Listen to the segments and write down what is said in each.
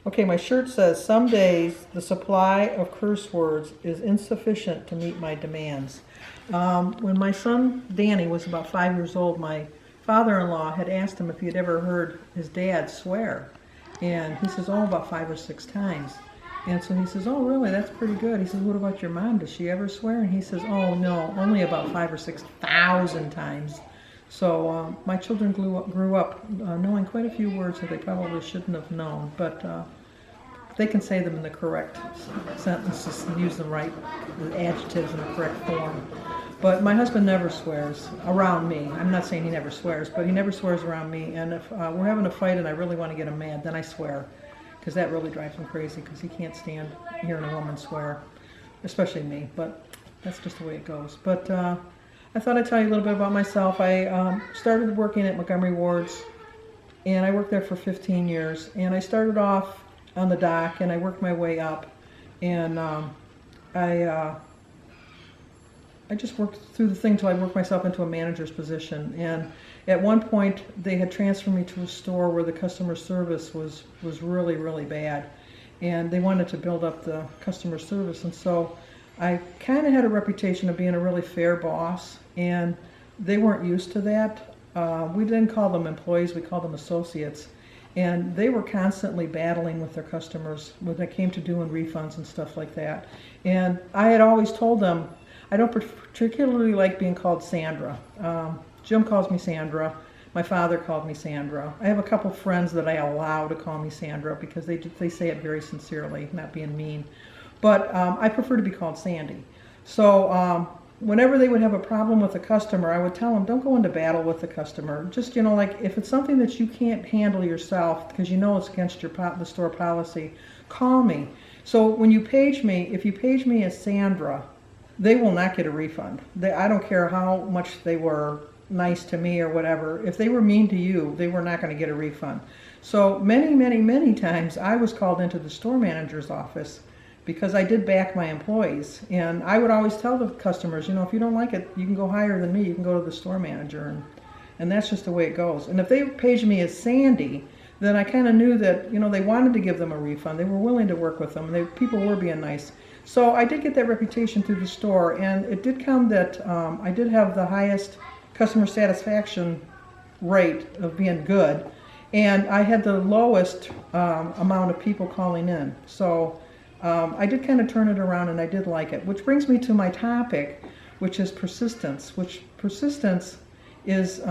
Okay, my shirt says, some days the supply of curse words is insufficient to meet my demands. When my son Danny was about 5 years old, my father-in-law had asked him if he had ever heard his dad swear. And he says, oh, about 5 or 6 times. And so he says, oh, really, that's pretty good. He says, what about your mom? Does she ever swear? And he says, oh, no, only about 5 or 6 thousand times. So my children grew up knowing quite a few words that they probably shouldn't have known, but they can say them in the correct sentences and use the right adjectives in the correct form. But my husband never swears around me. I'm not saying he never swears, but he never swears around me. And if we're having a fight and I really want to get him mad, then I swear, because that really drives him crazy, because he can't stand hearing a woman swear, especially me. But that's just the way it goes. But I thought I'd tell you a little bit about myself. I started working at Montgomery Ward's, and I worked there for 15 years. And I started off on the dock, and I worked my way up. And I just worked through the thing till I worked myself into a manager's position. And at one point, they had transferred me to a store where the customer service was really, really bad. And they wanted to build up the customer service. And so I kind of had a reputation of being a really fair boss, and they weren't used to that. We didn't call them employees, we called them associates. And they were constantly battling with their customers when it came to doing refunds and stuff like that. And I had always told them, I don't particularly like being called Sandra. Jim calls me Sandra. My father called me Sandra. I have a couple friends that I allow to call me Sandra because they say it very sincerely, not being mean. But I prefer to be called Sandy. So whenever they would have a problem with a customer, I would tell them, don't go into battle with the customer. Just, like if it's something that you can't handle yourself because you know it's against the store policy, call me. So when you page me, if you page me as Sandra, they will not get a refund. I don't care how much they were nice to me or whatever. If they were mean to you, they were not going to get a refund. So many, many, many times I was called into the store manager's office because I did back my employees. And I would always tell the customers, if you don't like it, you can go higher than me. You can go to the store manager. And that's just the way it goes. And if they paged me as Sandy, then I kind of knew that, they wanted to give them a refund. They were willing to work with them. People were being nice. So I did get that reputation through the store. And it did come that I did have the highest customer satisfaction rate of being good. And I had the lowest amount of people calling in. So I did kind of turn it around, and I did like it, which brings me to my topic, which is persistence. Persistence is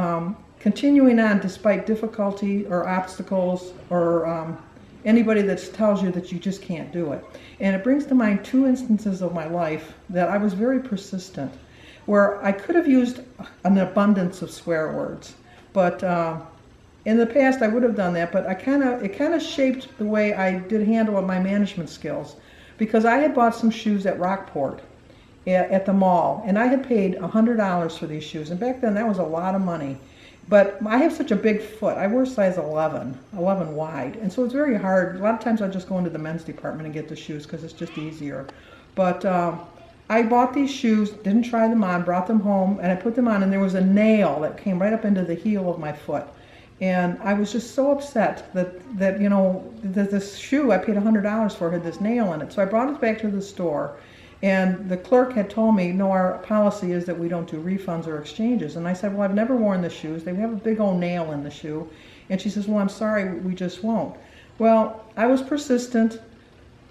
continuing on despite difficulty or obstacles or anybody that tells you that you just can't do it. And it brings to mind 2 instances of my life that I was very persistent, where I could have used an abundance of swear words, but in the past I would have done that, but it kind of shaped the way I did handle my management skills, because I had bought some shoes at Rockport at the mall, and I had paid $100 for these shoes, and back then that was a lot of money. But I have such a big foot. I wear size 11 wide, and so it's very hard. A lot of times I'll just go into the men's department and get the shoes because it's just easier. But I bought these shoes, didn't try them on, brought them home, and I put them on, and there was a nail that came right up into the heel of my foot. And I was just so upset that this shoe I paid $100 for had this nail in it. So I brought it back to the store, and the clerk had told me, no, our policy is that we don't do refunds or exchanges. And I said, well, I've never worn the shoes. They have a big old nail in the shoe. And she says, well, I'm sorry, we just won't. Well, I was persistent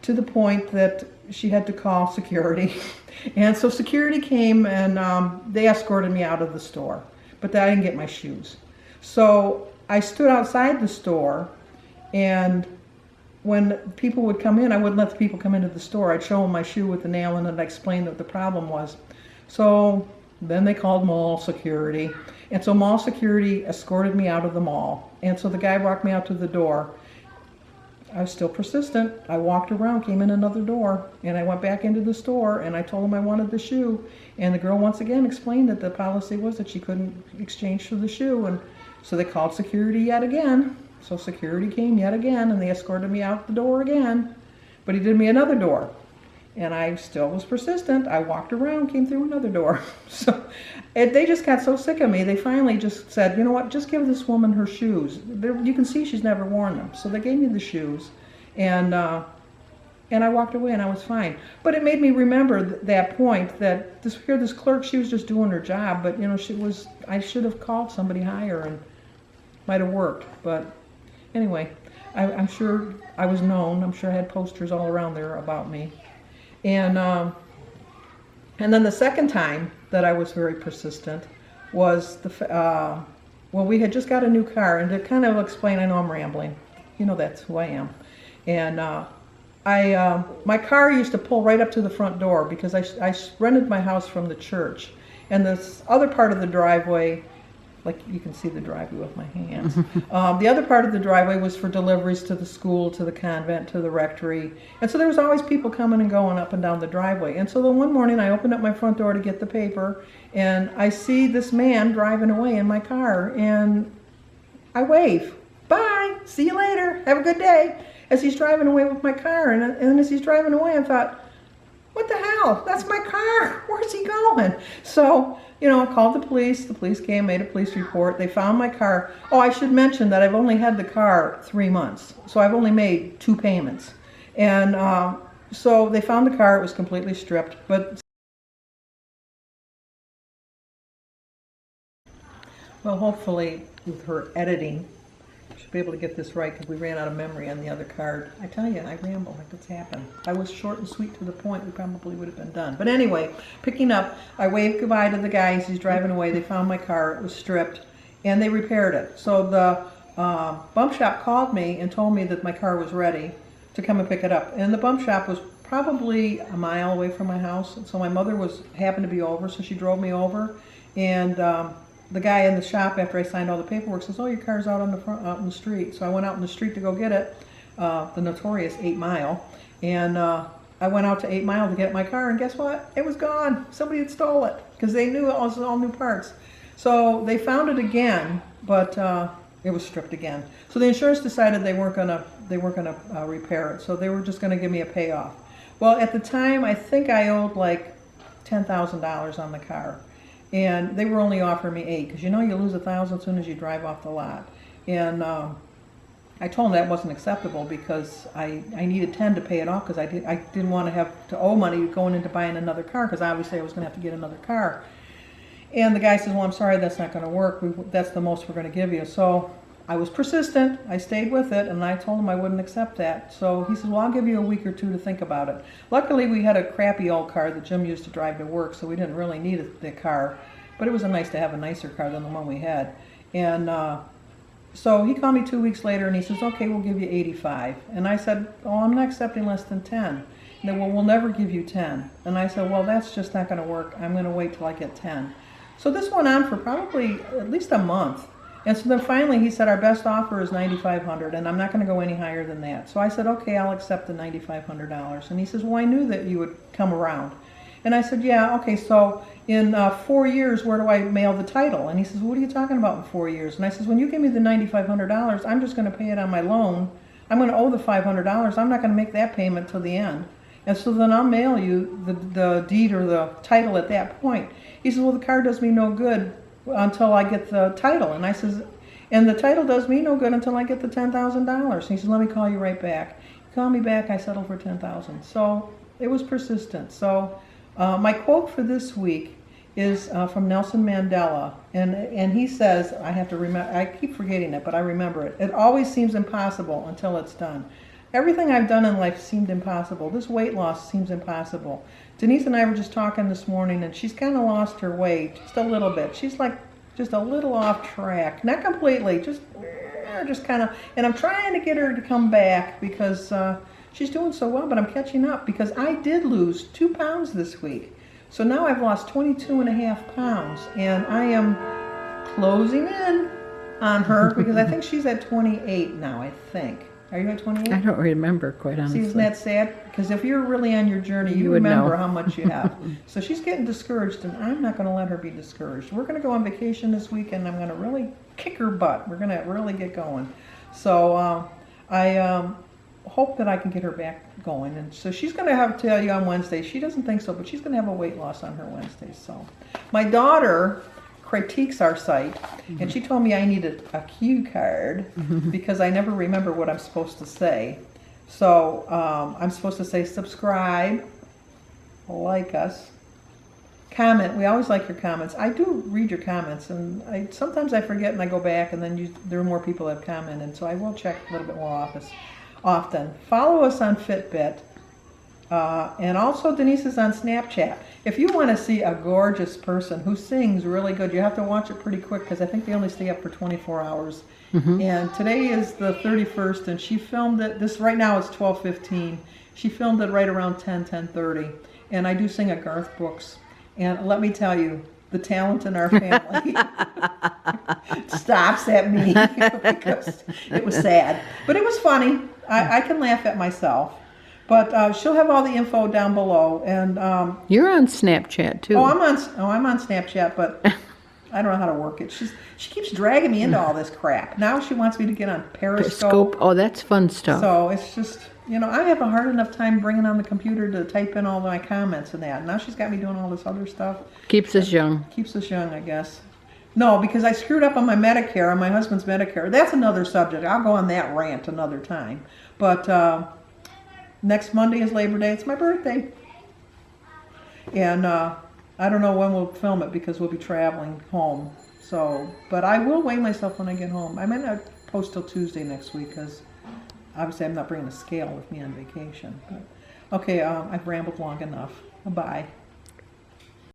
to the point that she had to call security. And so security came, and they escorted me out of the store. But I didn't get my shoes. So I stood outside the store, and when people would come in, I wouldn't let the people come into the store. I'd show them my shoe with the nail in it, and I'd explain what the problem was. So then they called mall security. And so mall security escorted me out of the mall. And so the guy walked me out to the door. I was still persistent. I walked around, came in another door, and I went back into the store, and I told him I wanted the shoe. And the girl once again explained that the policy was that she couldn't exchange for the shoe. And so they called security yet again. So security came yet again, and they escorted me out the door again. But he did me another door. And I still was persistent. I walked around, came through another door. So they just got so sick of me, they finally just said, you know what, just give this woman her shoes. You can see she's never worn them. So they gave me the shoes. And I walked away and I was fine. But it made me remember that point that this clerk, she was just doing her job, but I should have called somebody higher and might have worked. But anyway, I'm sure I was known. I'm sure I had posters all around there about me. And then the second time that I was very persistent was well, we had just got a new car, and to kind of explain, I know I'm rambling. You know that's who I am. And my car used to pull right up to the front door because I rented my house from the church. And this other part of the driveway, like you can see the driveway with my hands, the other part of the driveway was for deliveries to the school, to the convent, to the rectory. And so there was always people coming and going up and down the driveway. And so then one morning I opened up my front door to get the paper, and I see this man driving away in my car, and I wave, "Bye, see you later, have a good day," as he's driving away with my car. And as he's driving away, I thought, what the hell? That's my car. Where's he going? So, I called the police. The police came, made a police report. They found my car. Oh, I should mention that I've only had the car 3 months. So I've only made 2 payments. And so they found the car. It was completely stripped. But, well, hopefully with her editing, be able to get this right, because we ran out of memory on the other card. I tell you, I ramble like what's happened. If I was short and sweet to the point, we probably would have been done. But anyway, picking up, I waved goodbye to the guy as he's driving away. They found my car. It was stripped, and they repaired it. So the bump shop called me and told me that my car was ready to come and pick it up. And the bump shop was probably a mile away from my house. And so my mother happened to be over, so she drove me over. And the guy in the shop, after I signed all the paperwork, says, "Oh, your car's out in the street." So I went out in the street to go get it, the notorious 8 Mile, and I went out to 8 Mile to get my car, and guess what? It was gone. Somebody had stole it because they knew it was all new parts. So they found it again, but it was stripped again. So the insurance decided they weren't gonna repair it. So they were just gonna give me a payoff. Well, at the time, I think I owed like $10,000 on the car. And they were only offering me 8, because you lose $1,000 as soon as you drive off the lot. And I told them that wasn't acceptable because I needed 10 to pay it off, because I didn't want to have to owe money going into buying another car, because obviously I was going to have to get another car. And the guy says, "Well, I'm sorry, that's not going to work. That's the most we're going to give you." So I was persistent. I stayed with it, and I told him I wouldn't accept that. So he said, "Well, I'll give you a week or 2 to think about it." Luckily, we had a crappy old car that Jim used to drive to work, so we didn't really need the car. But it was nice to have a nicer car than the one we had. And so he called me 2 weeks later, and he says, "Okay, we'll give you 85. And I said, "Oh, I'm not accepting less than 10. And they, "Well, we'll never give you 10. And I said, "Well, that's just not going to work. I'm going to wait till I get 10. So this went on for probably at least a month. And so then finally he said, "Our best offer is $9,500, and I'm not going to go any higher than that." So I said, "Okay, I'll accept the $9,500. And he says, "Well, I knew that you would come around." And I said, "Yeah, okay, so in 4 years, where do I mail the title?" And he says, "What are you talking about in 4 years?" And I says, "When you give me the $9,500, I'm just going to pay it on my loan. I'm going to owe the $500. I'm not going to make that payment till the end. And so then I'll mail you the deed or the title at that point." He says, "Well, the car does me no good until I get the title." And I says, "And the title does me no good until I get the $10,000. And he says, "Let me call you right back." He called me back. I settled for $10,000. So it was persistent. So my quote for this week is from Nelson Mandela, and he says, I have to remember, I keep forgetting it, but I remember it. "It always seems impossible until it's done." Everything I've done in life seemed impossible. This weight loss seems impossible. Denise and I were just talking this morning, and she's kind of lost her way just a little bit. She's like just a little off track, not completely, just kind of. And I'm trying to get her to come back because she's doing so well, but I'm catching up because I did lose 2 pounds this week. So now I've lost 22.5 pounds, and I am closing in on her because I think she's at 28 now, I think. Are you at 28? I don't remember, quite honestly. See, isn't that sad? Because if you're really on your journey, you remember how much you have. So she's getting discouraged, and I'm not going to let her be discouraged. We're going to go on vacation this week, and I'm going to really kick her butt. We're going to really get going. So I hope that I can get her back going. And so she's going to have to tell you on Wednesday. She doesn't think so, but she's going to have a weight loss on her Wednesday. So my daughter critiques our site, and she told me I needed a cue card because I never remember what I'm supposed to say. So I'm supposed to say subscribe, like us, comment. We always like your comments. I do read your comments, and sometimes I forget and I go back, and then there are more people that have commented, so I will check a little bit more often. Follow us on Fitbit, and also Denise is on Snapchat. If you want to see a gorgeous person who sings really good, you have to watch it pretty quick because I think they only stay up for 24 hours. And today is the 31st, and she filmed it. This right now is 12:15. She filmed it right around 10:30. And I do sing at Garth Brooks. And let me tell you, the talent in our family stops at me because it was sad. But it was funny. I can laugh at myself. But she'll have all the info down below. And you're on Snapchat too. I'm on Snapchat, but I don't know how to work it. She keeps dragging me into all this crap. Now she wants me to get on Periscope. Oh, that's fun stuff. So it's just, I have a hard enough time bringing on the computer to type in all my comments and that. Now she's got me doing all this other stuff. Keeps us young. Keeps us young, I guess. No, because I screwed up on my Medicare, on my husband's Medicare. That's another subject. I'll go on that rant another time. But next Monday is Labor Day. It's my birthday. And I don't know when we'll film it because we'll be traveling home. So, but I will weigh myself when I get home. I might not post till Tuesday next week because obviously I'm not bringing a scale with me on vacation. But, okay, I've rambled long enough. Bye.